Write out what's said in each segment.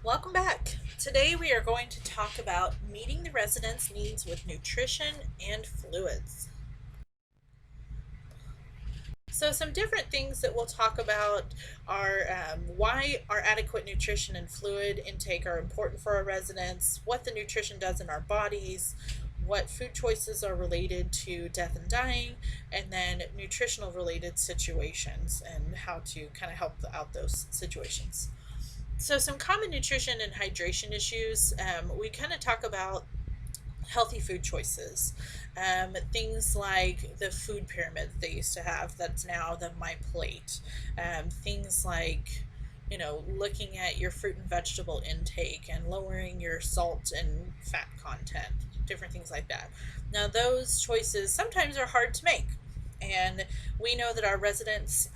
Welcome back. Today we are going to talk about meeting the residents' needs with nutrition and fluids. So, some different things that we'll talk about are why our adequate nutrition and fluid intake are important for our residents, what the nutrition does in our bodies, what food choices are related to death and dying, and then nutritional related situations and how to kind of help out those situations. So, some common nutrition and hydration issues, we kind of talk about healthy food choices. Things like the food pyramid that they used to have, that's now the My Plate. Things like, looking at your fruit and vegetable intake and lowering your salt and fat content, different things like that. Now, those choices sometimes are hard to make. And we know that our residents,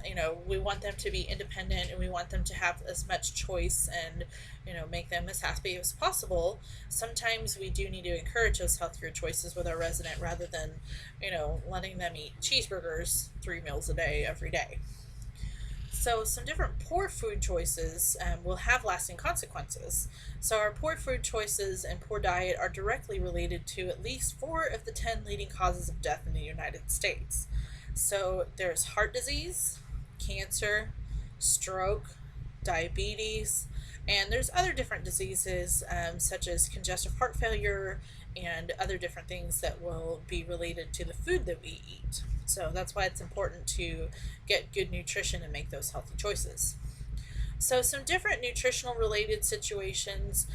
we want them to be independent and we want them to have as much choice and, make them as happy as possible. Sometimes we do need to encourage those healthier choices with our resident rather than, letting them eat cheeseburgers 3 meals a day every day. So, some different poor food choices will have lasting consequences. So, our poor food choices and poor diet are directly related to at least 4 of the 10 leading causes of death in the United States. So, there's heart disease, cancer, stroke, diabetes, and there's other different diseases such as congestive heart failure and other different things that will be related to the food that we eat. So that's why it's important to get good nutrition and make those healthy choices. So, some different nutritional related situations.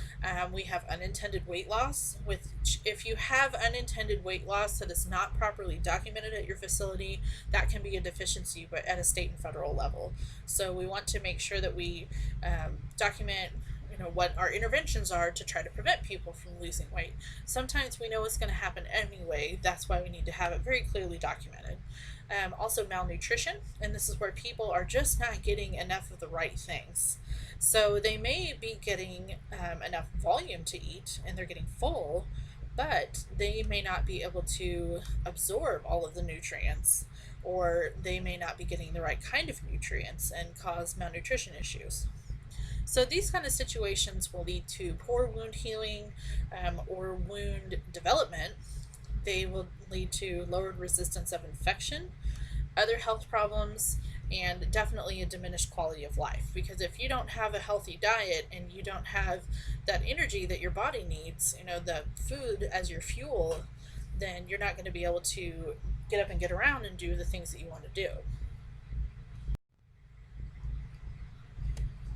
We have unintended weight loss. If you have unintended weight loss that is not properly documented at your facility, that can be a deficiency, but at a state and federal level. So, we want to make sure that we document what our interventions are to try to prevent people from losing weight. Sometimes we know it's going to happen anyway. That's why we need to have it very clearly documented. Also, malnutrition, and this is where people are just not getting enough of the right things. So they may be getting enough volume to eat and they're getting full, but they may not be able to absorb all of the nutrients, or they may not be getting the right kind of nutrients and cause malnutrition issues. So these kind of situations will lead to poor wound healing or wound development. They will lead to lowered resistance of infection, other health problems, and definitely a diminished quality of life. Because if you don't have a healthy diet and you don't have that energy that your body needs, the food as your fuel, then you're not going to be able to get up and get around and do the things that you want to do.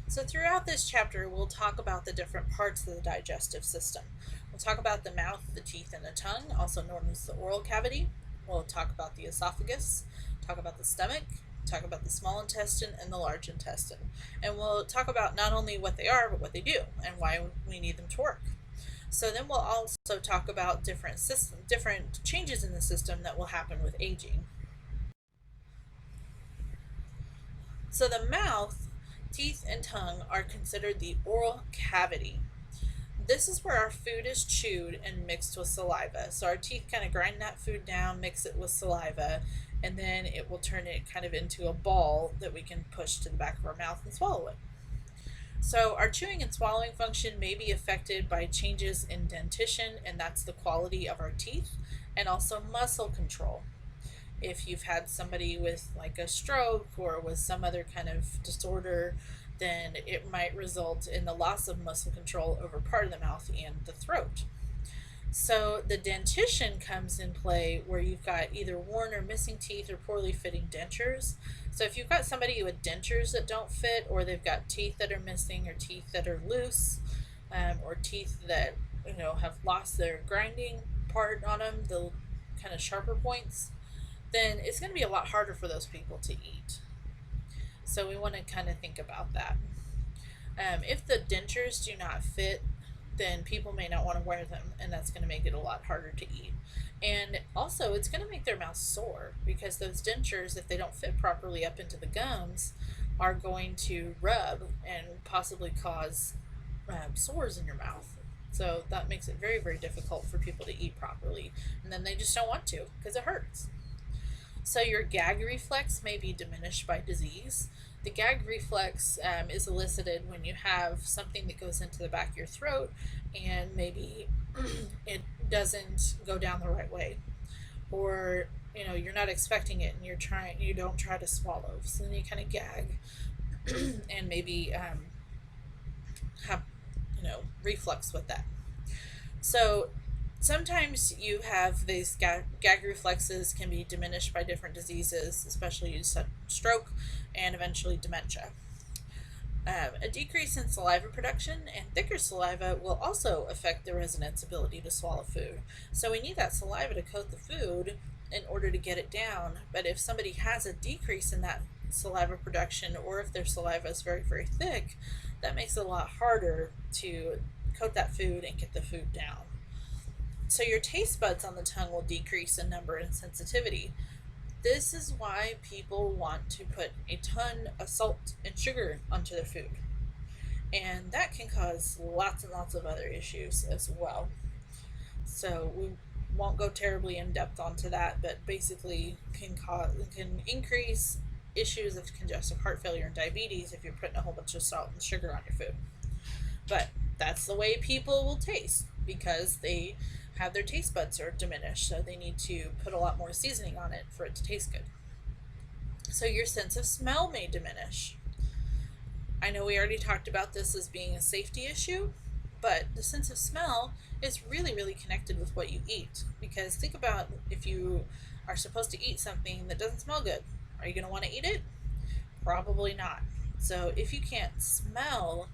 So, throughout this chapter, we'll talk about the different parts of the digestive system. We'll talk about the mouth, the teeth, and the tongue, also known as the oral cavity. We'll talk about the esophagus, talk about the stomach, talk about the small intestine and the large intestine. And we'll talk about not only what they are, but what they do and why we need them to work. So then we'll also talk about different changes in the system that will happen with aging. So the mouth, teeth, and tongue are considered the oral cavity. This is where our food is chewed and mixed with saliva. So our teeth kind of grind that food down, mix it with saliva, and then it will turn it kind of into a ball that we can push to the back of our mouth and swallow it. So our chewing and swallowing function may be affected by changes in dentition, and that's the quality of our teeth, and also muscle control. If you've had somebody with like a stroke or with some other kind of disorder, then it might result in the loss of muscle control over part of the mouth and the throat. So the dentition comes in play where you've got either worn or missing teeth or poorly fitting dentures. So if you've got somebody with dentures that don't fit, or they've got teeth that are missing, or teeth that are loose, or teeth that have lost their grinding part on them, the kind of sharper points, then it's going to be a lot harder for those people to eat. So we want to kind of think about that. If the dentures do not fit, then people may not want to wear them, and that's going to make it a lot harder to eat. And also, it's going to make their mouth sore because those dentures, if they don't fit properly up into the gums, are going to rub and possibly cause sores in your mouth. So that makes it very, very difficult for people to eat properly. And then they just don't want to because it hurts. So your gag reflex may be diminished by disease. The gag reflex is elicited when you have something that goes into the back of your throat and maybe it doesn't go down the right way, or you're not expecting it and you don't try to swallow, so then you kind of gag and maybe have reflux with that. So sometimes you have these gag reflexes can be diminished by different diseases, especially you said stroke and eventually dementia. A decrease in saliva production and thicker saliva will also affect the resident's ability to swallow food. So we need that saliva to coat the food in order to get it down. But if somebody has a decrease in that saliva production, or if their saliva is very, very thick, that makes it a lot harder to coat that food and get the food down. So your taste buds on the tongue will decrease in number and sensitivity. This is why people want to put a ton of salt and sugar onto their food. And that can cause lots and lots of other issues as well. So we won't go terribly in depth onto that, but basically can increase issues of congestive heart failure and diabetes if you're putting a whole bunch of salt and sugar on your food. But that's the way people will taste because they have their taste buds are diminished, so they need to put a lot more seasoning on it for it to taste good. So your sense of smell may diminish. I know we already talked about this as being a safety issue, but the sense of smell is really, really connected with what you eat. Because think about if you are supposed to eat something that doesn't smell good, are you going to want to eat it? Probably not. So if you can't smell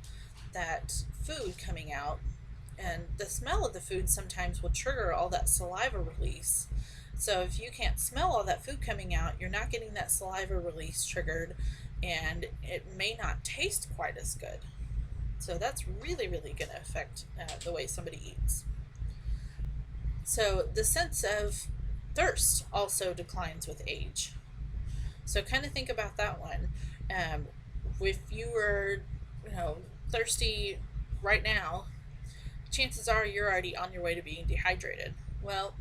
that food coming out, and the smell of the food sometimes will trigger all that saliva release. So if you can't smell all that food coming out, you're not getting that saliva release triggered, and it may not taste quite as good. So that's really, really going to affect the way somebody eats. So the sense of thirst also declines with age. So kind of think about that one. If you were, thirsty right now, chances are you're already on your way to being dehydrated. Well,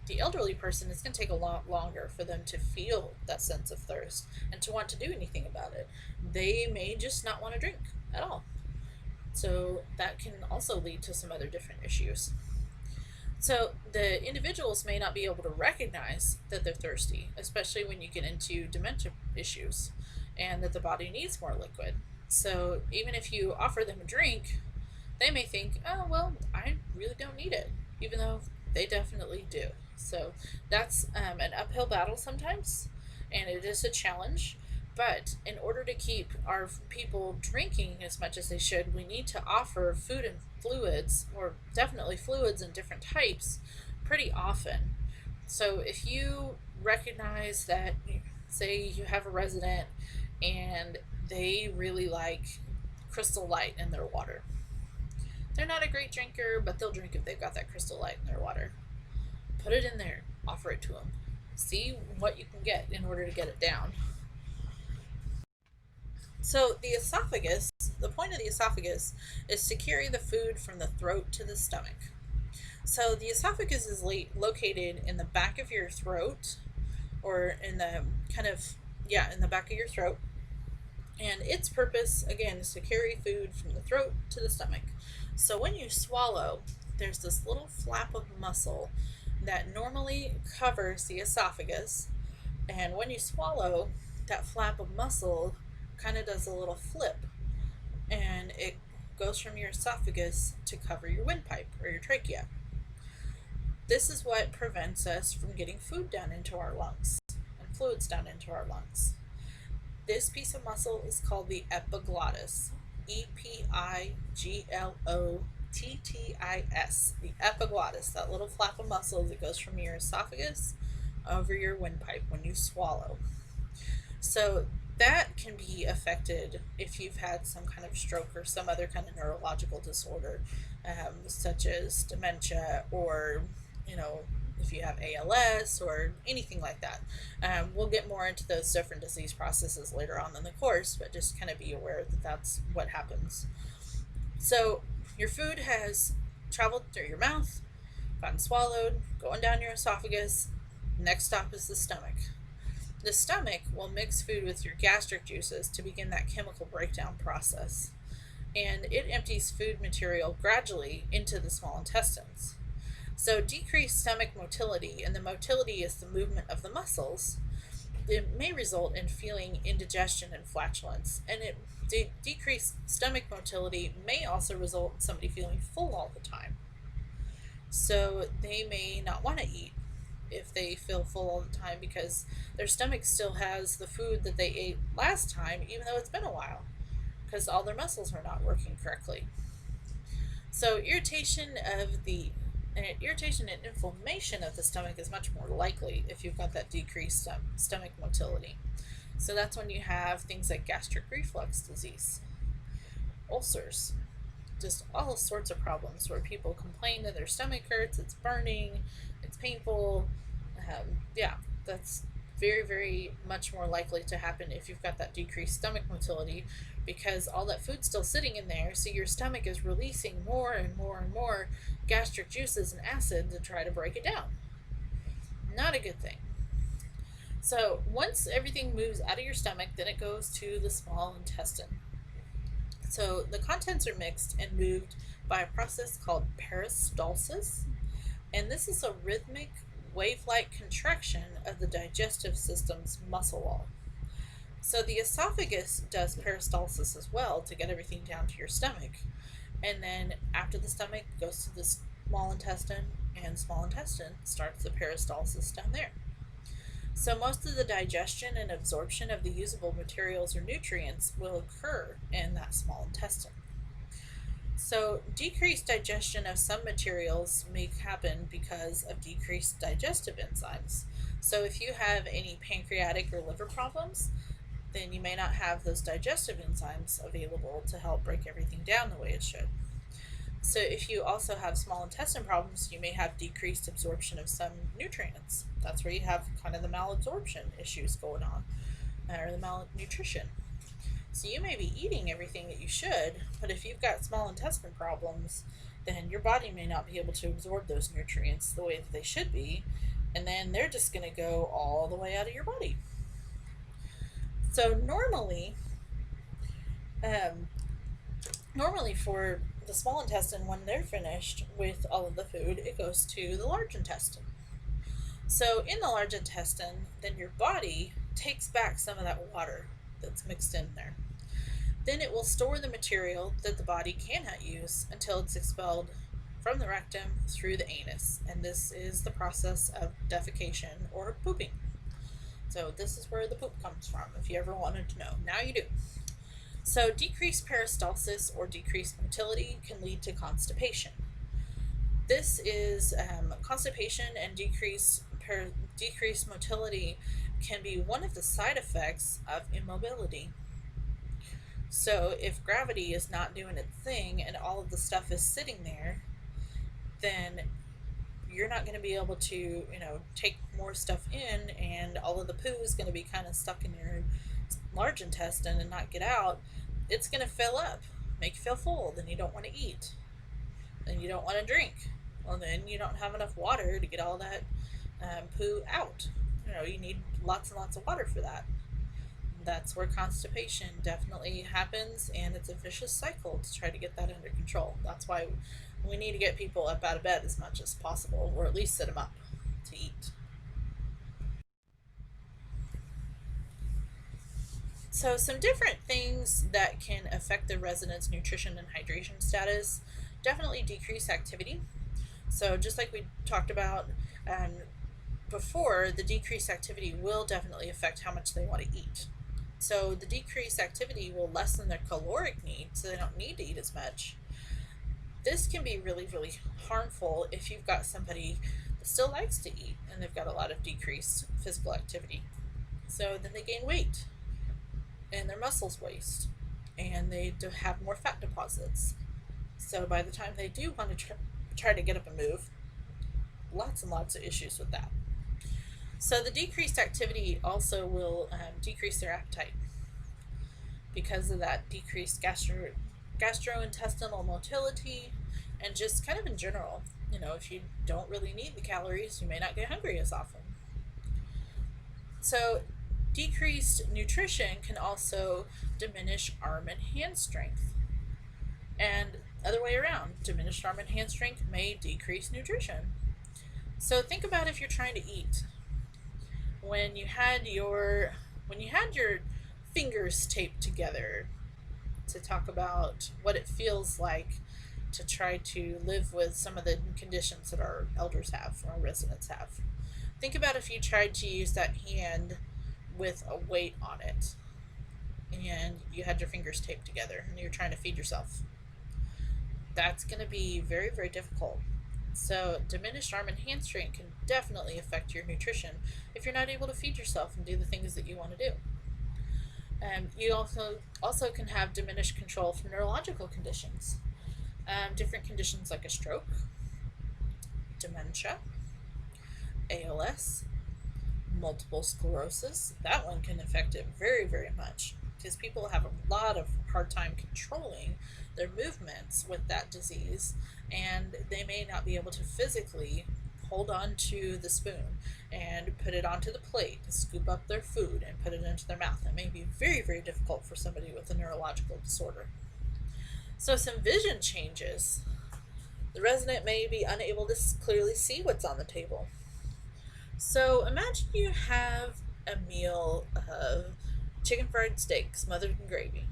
the elderly person, it's going to take a lot longer for them to feel that sense of thirst and to want to do anything about it. They may just not want to drink at all. So that can also lead to some other different issues. So the individuals may not be able to recognize that they're thirsty, especially when you get into dementia issues and that the body needs more liquid. So even if you offer them a drink, they may think, oh, well, I really don't need it, even though they definitely do. So that's an uphill battle sometimes, and it is a challenge. But in order to keep our people drinking as much as they should, we need to offer food and fluids, or definitely fluids in different types, pretty often. So if you recognize that, say you have a resident and they really like Crystal Light in their water. They're not a great drinker, but they'll drink if they've got that Crystal Light in their water. Put it in there, offer it to them. See what you can get in order to get it down. So the esophagus, the point of the esophagus is to carry the food from the throat to the stomach. So the esophagus is located in the back of your throat, or in the in the back of your throat. And its purpose, again, is to carry food from the throat to the stomach. So when you swallow, there's this little flap of muscle that normally covers the esophagus. And when you swallow, that flap of muscle kind of does a little flip. And it goes from your esophagus to cover your windpipe or your trachea. This is what prevents us from getting food down into our lungs and fluids down into our lungs. This piece of muscle is called the epiglottis. epiglottis. The epiglottis, that little flap of muscle that goes from your esophagus over your windpipe when you swallow. So that can be affected if you've had some kind of stroke or some other kind of neurological disorder, such as dementia, or if you have ALS or anything like that. We'll get more into those different disease processes later on in the course, but just kind of be aware that that's what happens. So your food has traveled through your mouth, gotten swallowed, going down your esophagus. Next stop is the stomach. The stomach will mix food with your gastric juices to begin that chemical breakdown process, and it empties food material gradually into the small intestines. So, decreased stomach motility, and the motility is the movement of the muscles, it may result in feeling indigestion and flatulence, and decreased stomach motility may also result in somebody feeling full all the time. So they may not want to eat if they feel full all the time because their stomach still has the food that they ate last time, even though it's been a while, because all their muscles are not working correctly. So irritation and inflammation of the stomach is much more likely if you've got that decreased stomach motility. So that's when you have things like gastric reflux disease, ulcers, just all sorts of problems where people complain that their stomach hurts, it's burning, it's painful. Yeah, that's very, very much more likely to happen if you've got that decreased stomach motility because all that food's still sitting in there, so your stomach is releasing more and more and more gastric juices and acid to try to break it down. Not a good thing. So once everything moves out of your stomach, then it goes to the small intestine. So the contents are mixed and moved by a process called peristalsis, and this is a rhythmic wave-like contraction of the digestive system's muscle wall. So the esophagus does peristalsis as well to get everything down to your stomach, and then after the stomach goes to the small intestine, and small intestine starts the peristalsis down there. So most of the digestion and absorption of the usable materials or nutrients will occur in that small intestine. So decreased digestion of some materials may happen because of decreased digestive enzymes. So if you have any pancreatic or liver problems, then you may not have those digestive enzymes available to help break everything down the way it should. So if you also have small intestine problems, you may have decreased absorption of some nutrients. That's where you have kind of the malabsorption issues going on, or the malnutrition. So you may be eating everything that you should, but if you've got small intestine problems, then your body may not be able to absorb those nutrients the way that they should be, and then they're just going to go all the way out of your body. So normally for the small intestine, when they're finished with all of the food, it goes to the large intestine. So in the large intestine, then your body takes back some of that water that's mixed in there. Then it will store the material that the body cannot use until it's expelled from the rectum through the anus. And this is the process of defecation or pooping. So this is where the poop comes from, if you ever wanted to know. Now you do. So decreased peristalsis or decreased motility can lead to constipation. This is constipation and decreased motility can be one of the side effects of immobility. So if gravity is not doing its thing and all of the stuff is sitting there, then you're not going to be able to, take more stuff in, and all of the poo is going to be kind of stuck in your large intestine and not get out. It's going to fill up, make you feel full, then you don't want to eat, then you don't want to drink. Well, then you don't have enough water to get all that poo out. You need lots and lots of water for that. That's where constipation definitely happens, and it's a vicious cycle to try to get that under control. That's why we need to get people up out of bed as much as possible, or at least sit them up to eat. So some different things that can affect the resident's nutrition and hydration status: definitely decrease activity. So just like we talked about before, the decreased activity will definitely affect how much they want to eat. So the decreased activity will lessen their caloric need, so they don't need to eat as much. This can be really, really harmful if you've got somebody that still likes to eat and they've got a lot of decreased physical activity. So then they gain weight and their muscles waste and they have more fat deposits. So by the time they do want to try to get up and move, lots and lots of issues with that. So the decreased activity also will decrease their appetite because of that decreased gastrointestinal motility, and just kind of in general. If you don't really need the calories, you may not get hungry as often. So decreased nutrition can also diminish arm and hand strength. And other way around, diminished arm and hand strength may decrease nutrition. So think about if you're trying to eat. When you had your fingers taped together, to talk about what it feels like to try to live with some of the conditions that our elders have, our residents have. Think about if you tried to use that hand with a weight on it and you had your fingers taped together and you're trying to feed yourself. That's going to be very, very difficult. So, diminished arm and hand strength can definitely affect your nutrition if you're not able to feed yourself and do the things that you want to do. You also can have diminished control from neurological conditions. Different conditions like a stroke, dementia, ALS, multiple sclerosis. That one can affect it very, very much because people have a lot of hard time controlling their movements with that disease, and they may not be able to physically hold on to the spoon and put it onto the plate, scoop up their food and put it into their mouth. It may be very, very difficult for somebody with a neurological disorder. So some vision changes. The resident may be unable to clearly see what's on the table. So imagine you have a meal of chicken fried steak smothered in gravy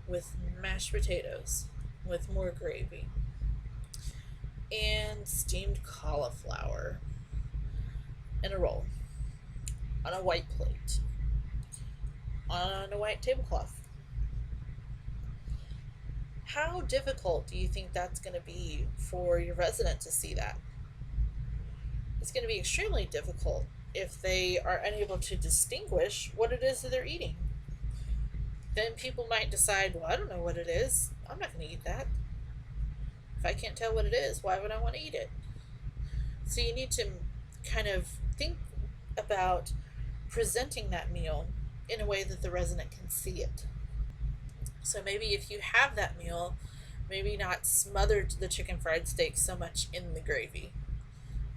with mashed potatoes with more gravy and steamed cauliflower in a roll on a white plate on a white tablecloth. How difficult do you think that's going to be for your resident to see that? It's going to be extremely difficult if they are unable to distinguish what it is that they're eating. Then people might decide, well, I don't know what it is. I'm not going to eat that. If I can't tell what it is, why would I want to eat it? So you need to kind of think about presenting that meal in a way that the resident can see it. So maybe if you have that meal, maybe not smother the chicken fried steak so much in the gravy.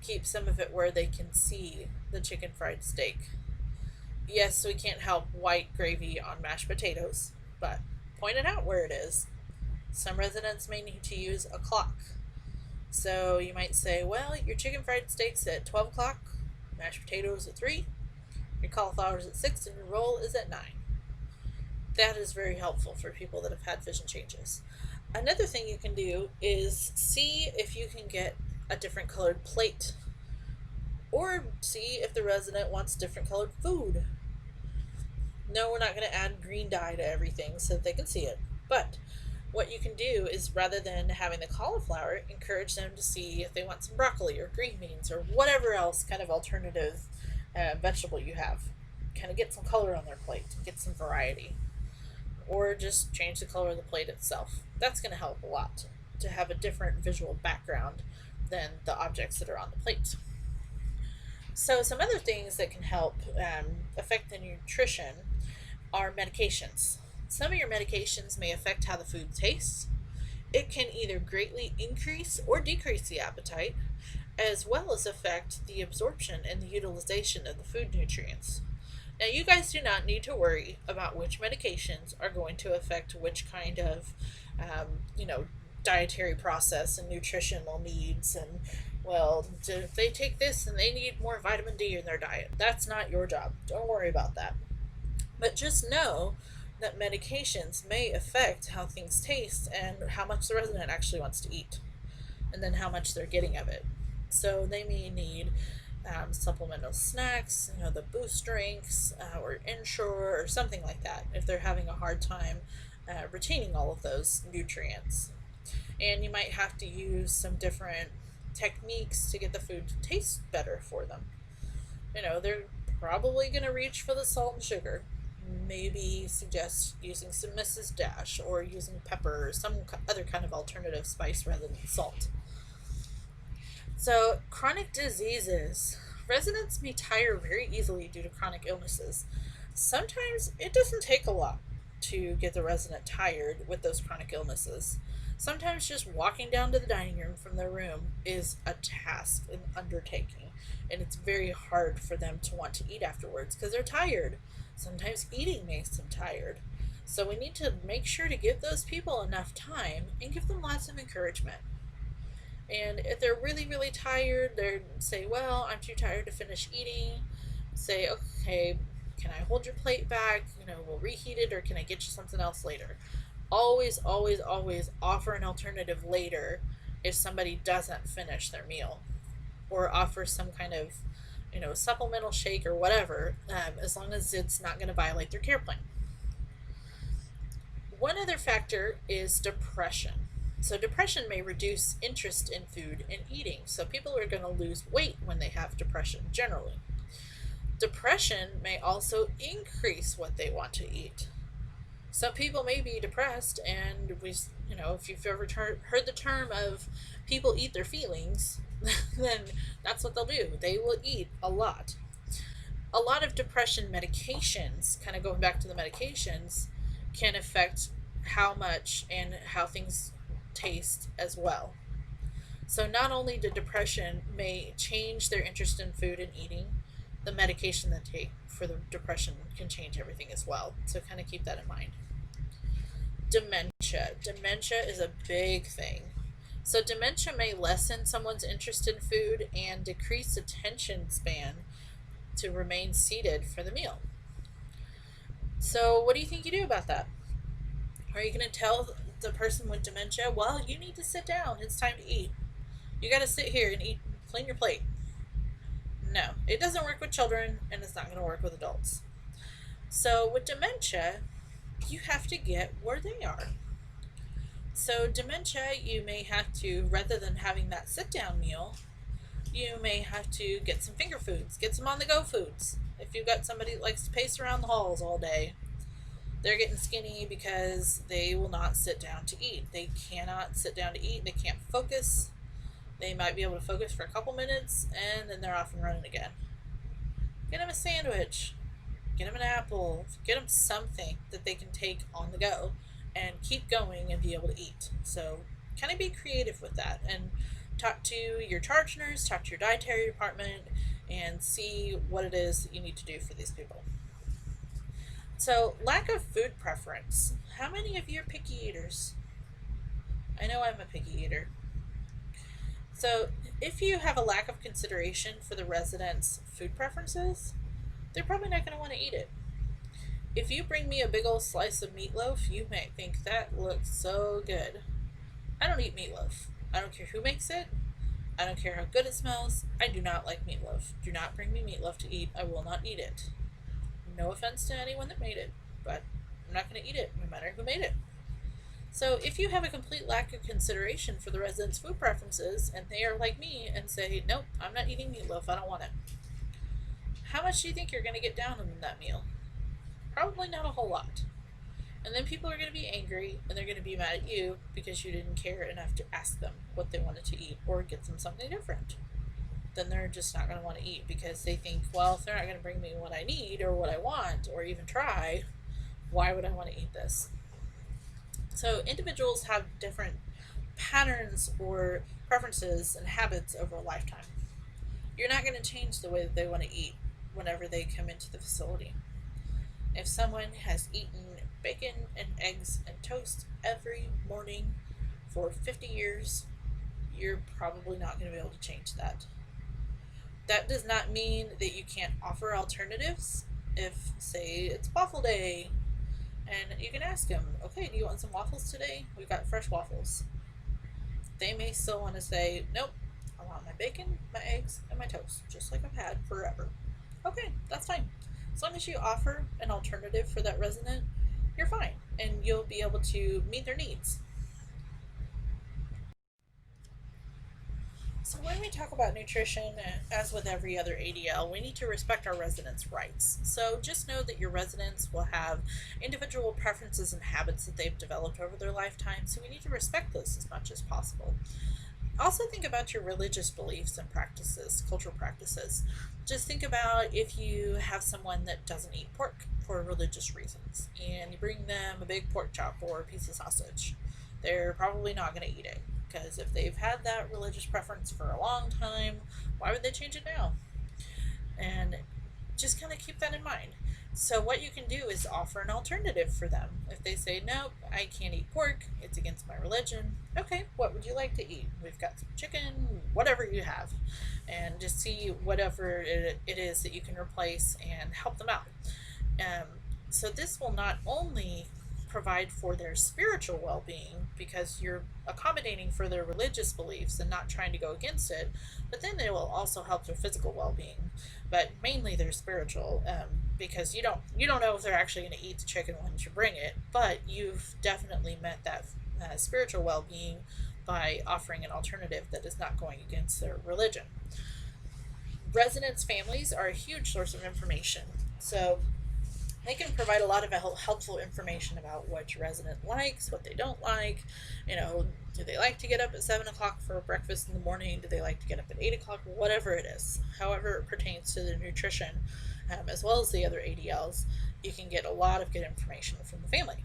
Keep some of it where they can see the chicken fried steak. Yes, we can't help white gravy on mashed potatoes, but point it out where it is. Some residents may need to use a clock. So you might say, well, your chicken fried steak's at 12 o'clock, mashed potatoes at 3, your cauliflower's at 6, and your roll is at 9. That is very helpful for people that have had vision changes. Another thing you can do is see if you can get a different colored plate, or see if the resident wants different colored food. No, we're not going to add green dye to everything so that they can see it, but what you can do is, rather than having the cauliflower, encourage them to see if they want some broccoli or green beans or whatever else kind of alternative vegetable you have. Kind of get some color on their plate, get some variety. Or just change the color of the plate itself. That's going to help a lot to have a different visual background than the objects that are on the plate. So some other things that can help affect the nutrition are medications. Some of your medications may affect how the food tastes. It can either greatly increase or decrease the appetite, as well as affect the absorption and the utilization of the food nutrients. Now, you guys do not need to worry about which medications are going to affect which kind of, dietary process and nutritional needs. And, well, if they take this and they need more vitamin D in their diet, that's not your job. Don't worry about that. But just know that medications may affect how things taste and how much the resident actually wants to eat, and then how much they're getting of it. So they may need supplemental snacks, the boost drinks, or Ensure, or something like that, if they're having a hard time retaining all of those nutrients. And you might have to use some different techniques to get the food to taste better for them. They're probably going to reach for the salt and sugar. Maybe suggest using some Mrs. Dash or using pepper or some other kind of alternative spice rather than salt. So, chronic diseases. Residents may tire very easily due to chronic illnesses. Sometimes it doesn't take a lot to get the resident tired with those chronic illnesses. Sometimes just walking down to the dining room from their room is a task, an undertaking. and it's very hard for them to want to eat afterwards because they're tired. Sometimes eating makes them tired. So we need to make sure to give those people enough time and give them lots of encouragement. And if they're really, really tired, they say, well, I'm too tired to finish eating. Say, okay, can I hold your plate back? We'll reheat it, or can I get you something else later? Always, always, always offer an alternative later if somebody doesn't finish their meal, or offer some kind of, supplemental shake or whatever, as long as it's not going to violate their care plan. One other factor is depression. So, depression may reduce interest in food and eating. So, people are going to lose weight when they have depression generally. Depression may also increase what they want to eat. Some people may be depressed, and if you've ever heard the term of people eat their feelings, then that's what they'll do. They will eat a lot. A lot of depression medications, kind of going back to the medications, can affect how much and how things taste as well. So not only the depression may change their interest in food and eating, the medication they take for the depression can change everything as well. So kind of keep that in mind. Dementia. Dementia is a big thing. So dementia may lessen someone's interest in food and decrease attention span to remain seated for the meal. So what do you think you do about that? Are you going to tell the person with dementia, well, you need to sit down, it's time to eat. You got to sit here and eat, clean your plate. No, it doesn't work with children, and it's not going to work with adults. So with dementia, you have to get where they are. So dementia, you may have to, rather than having that sit-down meal, you may have to get some finger foods, get some on-the-go foods. If you've got somebody that likes to pace around the halls all day, they're getting skinny because they will not sit down to eat. They cannot sit down to eat. They can't focus. They might be able to focus for a couple minutes, and then they're off and running again. Get them a sandwich. Get them an apple. Get them something that they can take on the go and keep going and be able to eat. So kind of be creative with that, and talk to your charge nurse, talk to your dietary department, and see what it is that you need to do for these people. So, lack of food preference. How many of you are picky eaters? I know I'm a picky eater. So, if you have a lack of consideration for the residents' food preferences, they're probably not going to want to eat it. If you bring me a big old slice of meatloaf, you might think that looks so good. I don't eat meatloaf. I don't care who makes it. I don't care how good it smells. I do not like meatloaf. Do not bring me meatloaf to eat. I will not eat it. No offense to anyone that made it, but I'm not going to eat it, no matter who made it. So if you have a complete lack of consideration for the residents' food preferences, and they are like me and say, nope, I'm not eating meatloaf, I don't want it, how much do you think you're going to get down in that meal? Probably not a whole lot. And then people are going to be angry, and they're going to be mad at you because you didn't care enough to ask them what they wanted to eat or get them something different. Then they're just not going to want to eat because they think, well, if they're not going to bring me what I need or what I want or even try, why would I want to eat this? So individuals have different patterns or preferences and habits over a lifetime. You're not going to change the way that they want to eat whenever they come into the facility. If someone has eaten bacon and eggs and toast every morning for 50 years, you're probably not going to be able to change that. That does not mean that you can't offer alternatives. If, say, it's waffle day, and you can ask them, okay, do you want some waffles today? We've got fresh waffles. They may still want to say, nope, I want my bacon, my eggs, and my toast, just like I've had forever. Okay, that's fine. As long as you offer an alternative for that resident, you're fine, and you'll be able to meet their needs. So when we talk about nutrition, as with every other ADL, we need to respect our residents' rights. So just know that your residents will have individual preferences and habits that they've developed over their lifetime, so we need to respect those as much as possible. Also think about your religious beliefs and practices, cultural practices. Just think about if you have someone that doesn't eat pork for religious reasons, and you bring them a big pork chop or a piece of sausage. They're probably not going to eat it. because if they've had that religious preference for a long time, why would they change it now? And just kind of keep that in mind. So, what you can do is offer an alternative for them. If they say, nope, I can't eat pork, it's against my religion, okay, what would you like to eat? We've got some chicken, whatever you have, and just see whatever it is that you can replace and help them out. Um, so, this will not only provide for their spiritual well being because you're accommodating for their religious beliefs and not trying to go against it, but then it will also help their physical well being, but mainly their spiritual, because you don't know if they're actually going to eat the chicken once you bring it, but you've definitely met that spiritual well being by offering an alternative that is not going against their religion. Residents' families are a huge source of information. So they can provide a lot of helpful information about what your resident likes, what they don't like. Do they like to get up at 7 o'clock for breakfast in the morning? Do they like to get up at 8 o'clock? Whatever it is, however it pertains to the nutrition, as well as the other ADLs, you can get a lot of good information from the family.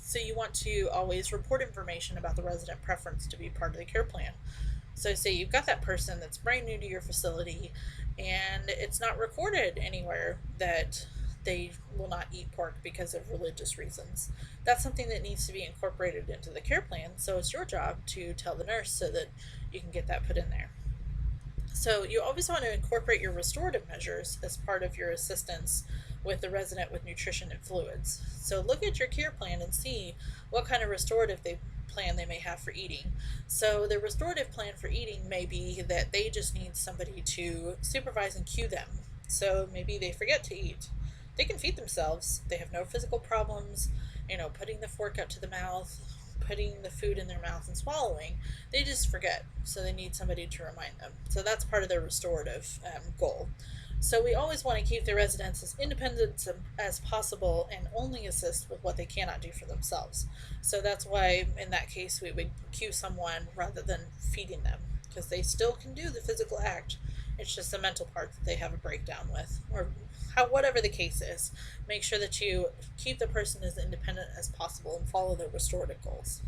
So you want to always report information about the resident preference to be part of the care plan. So say you've got that person that's brand new to your facility and it's not recorded anywhere that they will not eat pork because of religious reasons. That's something that needs to be incorporated into the care plan. So it's your job to tell the nurse so that you can get that put in there. So you always want to incorporate your restorative measures as part of your assistance with the resident with nutrition and fluids. So look at your care plan and see what kind of restorative plan they may have for eating. So the restorative plan for eating may be that they just need somebody to supervise and cue them. So maybe they forget to eat. They can feed themselves. They have no physical problems, putting the fork up to the mouth, putting the food in their mouth and swallowing. They just forget. So they need somebody to remind them. So that's part of their restorative goal. So we always want to keep the residents as independent as possible and only assist with what they cannot do for themselves. So that's why in that case we would cue someone rather than feeding them, because they still can do the physical act. It's just the mental part that they have a breakdown with, or whatever the case is. Make sure that you keep the person as independent as possible and follow their restorative goals.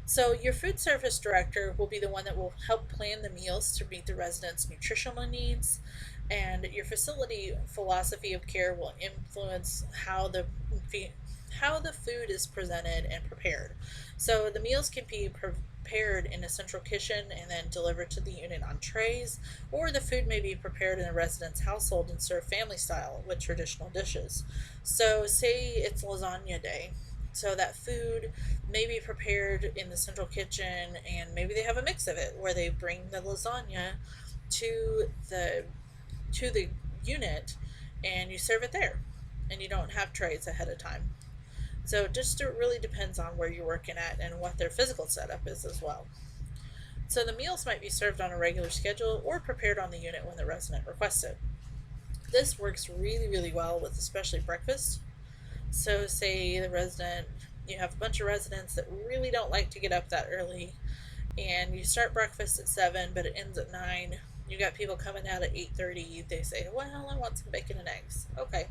So your food service director will be the one that will help plan the meals to meet the residents' nutritional needs, and your facility philosophy of care will influence how the food is presented and prepared. So the meals can be prepared in a central kitchen and then delivered to the unit on trays, or the food may be prepared in a resident's household and served family style with traditional dishes. So say it's lasagna day. So that food may be prepared in the central kitchen, and maybe they have a mix of it where they bring the lasagna to the unit and you serve it there, and you don't have trays ahead of time. So just it really depends on where you're working at and what their physical setup is as well. So the meals might be served on a regular schedule or prepared on the unit when the resident requests it. This works really, really well with especially breakfast. So say you have a bunch of residents that really don't like to get up that early, and you start breakfast at 7 but it ends at 9. You got people coming out at 8:30. They say, well, I want some bacon and eggs. Okay,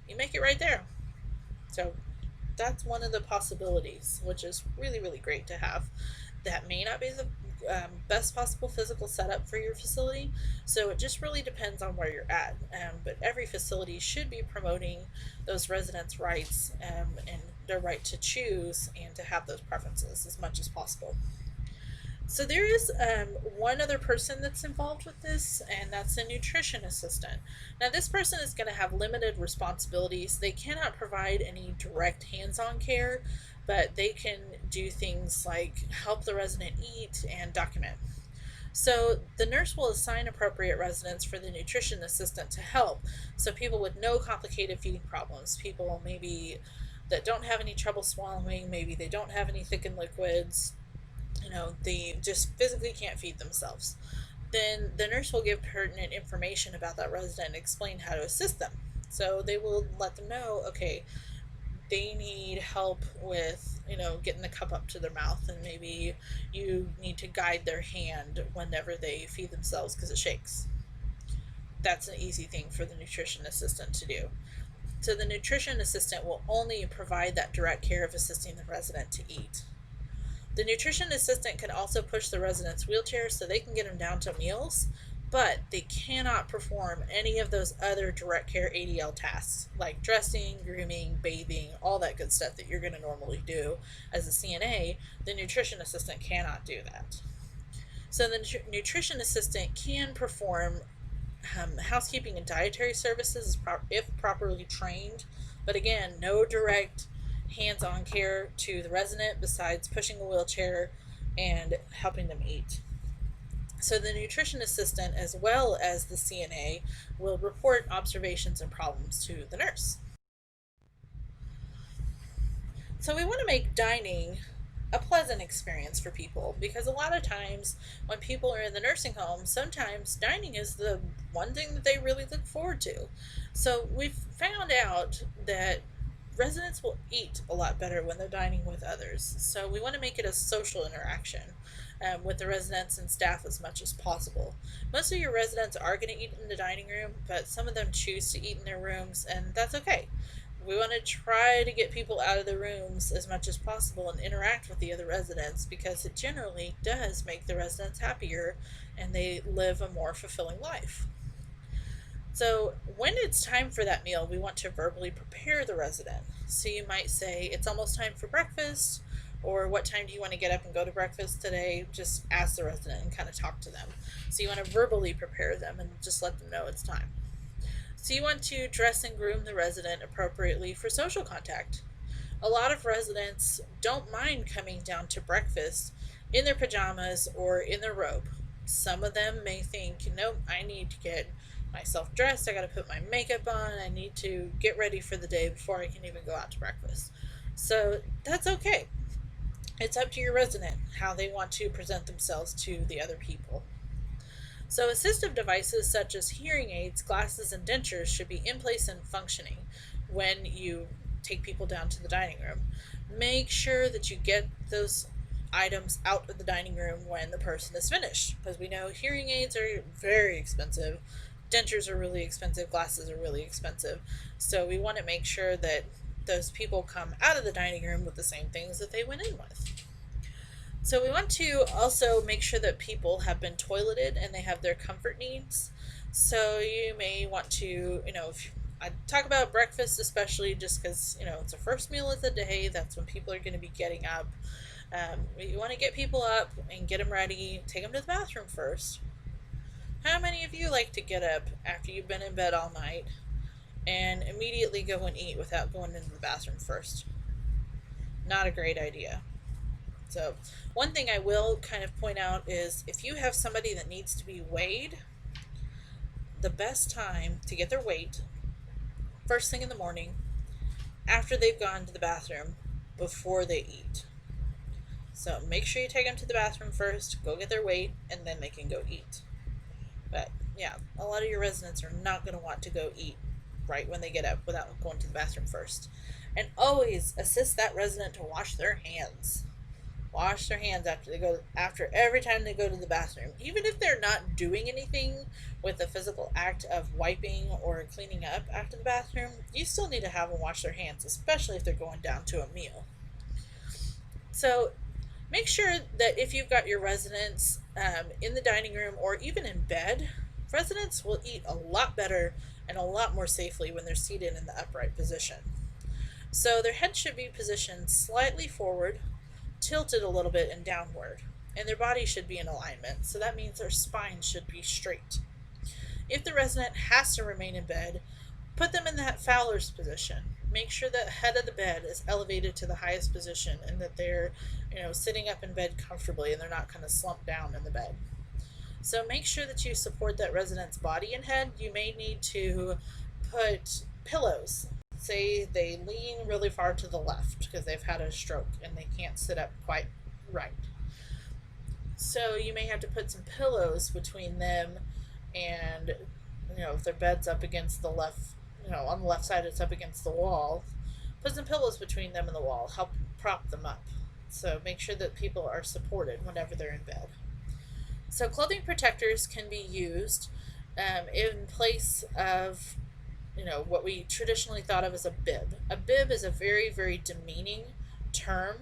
you make it right there. So that's one of the possibilities, which is really, really great to have. That may not be the best possible physical setup for your facility, so it just really depends on where you're at. But every facility should be promoting those residents' rights, and their right to choose and to have those preferences as much as possible. So there is one other person that's involved with this, and that's a nutrition assistant. Now, this person is going to have limited responsibilities. They cannot provide any direct hands-on care, but they can do things like help the resident eat and document. So the nurse will assign appropriate residents for the nutrition assistant to help. So people with no complicated feeding problems, people maybe that don't have any trouble swallowing, maybe they don't have any thickened liquids, they just physically can't feed themselves. Then the nurse will give pertinent information about that resident and explain how to assist them. So they will let them know, okay, they need help with, getting the cup up to their mouth, and maybe you need to guide their hand whenever they feed themselves because it shakes. That's an easy thing for the nutrition assistant to do. So the nutrition assistant will only provide that direct care of assisting the resident to eat. The nutrition assistant can also push the resident's wheelchair so they can get them down to meals, but they cannot perform any of those other direct care ADL tasks like dressing, grooming, bathing, all that good stuff that you're going to normally do as a CNA. The nutrition assistant cannot do that. So the nutrition assistant can perform housekeeping and dietary services if properly trained, but again, no direct hands-on care to the resident besides pushing a wheelchair and helping them eat. So the nutrition assistant, as well as the CNA, will report observations and problems to the nurse. So we want to make dining a pleasant experience for people, because a lot of times when people are in the nursing home, sometimes dining is the one thing that they really look forward to. So we've found out that residents will eat a lot better when they're dining with others. So we want to make it a social interaction with the residents and staff as much as possible. Most of your residents are going to eat in the dining room, but some of them choose to eat in their rooms, and that's okay. We want to try to get people out of the rooms as much as possible and interact with the other residents, because it generally does make the residents happier and they live a more fulfilling life. So when it's time for that meal, we want to verbally prepare the resident. So you might say, it's almost time for breakfast, or what time do you want to get up and go to breakfast today? Just ask the resident and kind of talk to them. So you want to verbally prepare them and just let them know it's time. So you want to dress and groom the resident appropriately for social contact. A lot of residents don't mind coming down to breakfast in their pajamas or in their robe. Some of them may think, nope, I need to get myself dressed, I got to put my makeup on, I need to get ready for the day before I can even go out to breakfast. So that's okay. It's up to your resident how they want to present themselves to the other people. So assistive devices such as hearing aids, glasses, and dentures should be in place and functioning when you take people down to the dining room. Make sure that you get those items out of the dining room when the person is finished, because we know hearing aids are very expensive, dentures are really expensive, glasses are really expensive. So we want to make sure that those people come out of the dining room with the same things that they went in with. So we want to also make sure that people have been toileted and they have their comfort needs. So you may want to, if I talk about breakfast, especially just because, it's the first meal of the day, that's when people are going to be getting up. You want to get people up and get them ready, take them to the bathroom first. How many of you like to get up after you've been in bed all night and immediately go and eat without going into the bathroom first? Not a great idea. So one thing I will kind of point out is, if you have somebody that needs to be weighed, the best time to get their weight, first thing in the morning, after they've gone to the bathroom, before they eat. So make sure you take them to the bathroom first, go get their weight, and then they can go eat. But yeah, a lot of your residents are not going to want to go eat right when they get up without going to the bathroom first. And always assist that resident to wash their hands. Wash their hands after every time they go to the bathroom. Even if they're not doing anything with the physical act of wiping or cleaning up after the bathroom, you still need to have them wash their hands, especially if they're going down to a meal. So make sure that if you've got your residents in the dining room or even in bed, residents will eat a lot better and a lot more safely when they're seated in the upright position. So their head should be positioned slightly forward, tilted a little bit and downward, and their body should be in alignment. So that means their spine should be straight. If the resident has to remain in bed, put them in that Fowler's position. Make sure that head of the bed is elevated to the highest position and that they're, sitting up in bed comfortably and they're not kind of slumped down in the bed. So make sure that you support that resident's body and head. You may need to put pillows. Say they lean really far to the left because they've had a stroke and they can't sit up quite right. So you may have to put some pillows between them and, if their bed's up against the left, on the left side it's up against the wall, put some pillows between them and the wall, help prop them up. So make sure that people are supported whenever they're in bed. So clothing protectors can be used in place of, what we traditionally thought of as a bib. A bib is a very, very demeaning term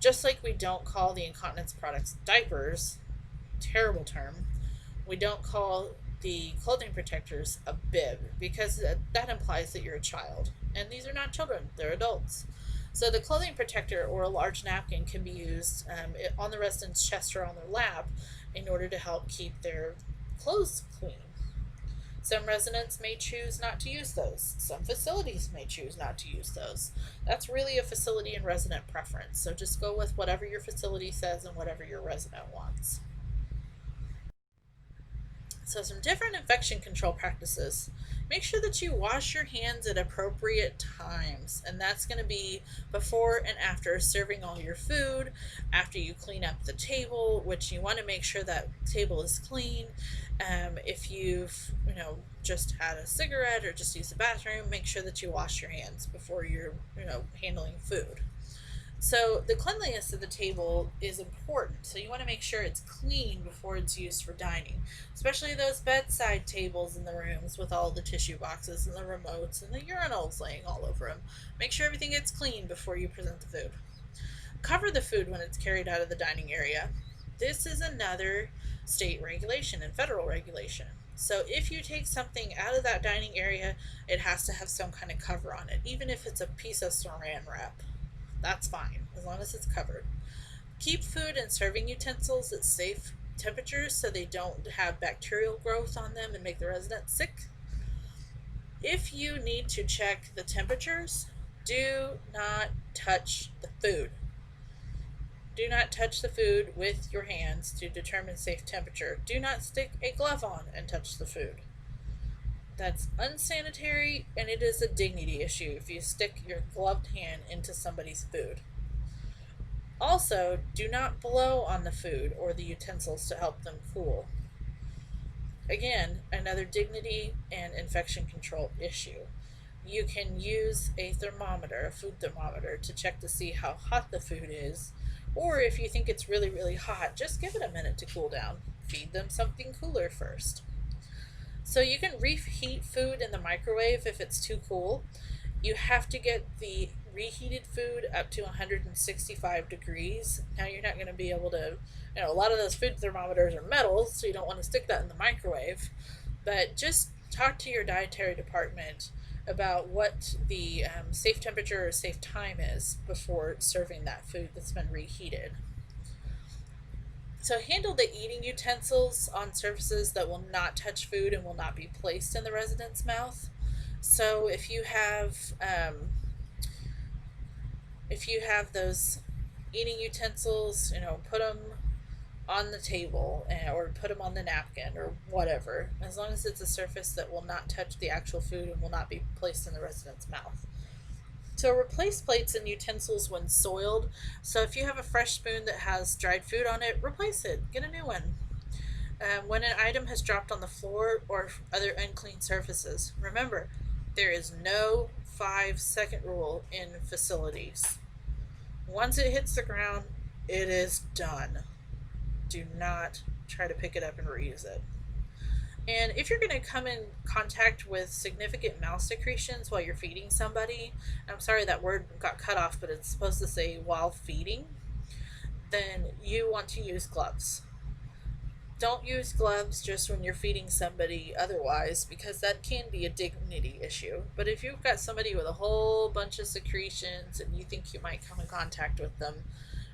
Just like we don't call the incontinence products diapers, terrible term, we don't call the clothing protectors a bib because that implies that you're a child. And these are not children, they're adults. So the clothing protector or a large napkin can be used on the resident's chest or on their lap in order to help keep their clothes clean. Some residents may choose not to use those. Some facilities may choose not to use those. That's really a facility and resident preference. So just go with whatever your facility says and whatever your resident wants. So, some different infection control practices. Make sure that you wash your hands at appropriate times, and that's going to be before and after serving all your food, after you clean up the table, which you want to make sure that table is clean. If you've just had a cigarette or just used the bathroom, make sure that you wash your hands before you're handling food. So the cleanliness of the table is important. So you want to make sure it's clean before it's used for dining, especially those bedside tables in the rooms with all the tissue boxes and the remotes and the urinals laying all over them. Make sure everything gets clean before you present the food. Cover the food when it's carried out of the dining area. This is another state regulation and federal regulation. So if you take something out of that dining area, it has to have some kind of cover on it, even if it's a piece of saran wrap. That's fine, as long as it's covered. Keep food and serving utensils at safe temperatures so they don't have bacterial growth on them and make the residents sick. If you need to check the temperatures, do not touch the food. Do not touch the food with your hands to determine safe temperature. Do not stick a glove on and touch the food. That's unsanitary, and it is a dignity issue if you stick your gloved hand into somebody's food. Also, do not blow on the food or the utensils to help them cool. Again, another dignity and infection control issue. You can use a thermometer, a food thermometer, to check to see how hot the food is, or if you think it's really, really hot, just give it a minute to cool down. Feed them something cooler first. So you can reheat food in the microwave if it's too cool. You have to get the reheated food up to 165 degrees. Now you're not going to be able to, a lot of those food thermometers are metal, so you don't want to stick that in the microwave. But just talk to your dietary department about what the safe temperature or safe time is before serving that food that's been reheated. So handle the eating utensils on surfaces that will not touch food and will not be placed in the resident's mouth. So if you have those eating utensils, put them on the table or put them on the napkin or whatever, as long as it's a surface that will not touch the actual food and will not be placed in the resident's mouth. So replace plates and utensils when soiled. So if you have a fresh spoon that has dried food on it, replace it. Get a new one. When an item has dropped on the floor or other unclean surfaces, remember, there is no 5-second rule in facilities. Once it hits the ground, it is done. Do not try to pick it up and reuse it. And if you're going to come in contact with significant mouth secretions while you're feeding somebody, I'm sorry that word got cut off, but it's supposed to say while feeding, then you want to use gloves. Don't use gloves just when you're feeding somebody otherwise, because that can be a dignity issue. But if you've got somebody with a whole bunch of secretions and you think you might come in contact with them,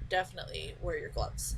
definitely wear your gloves.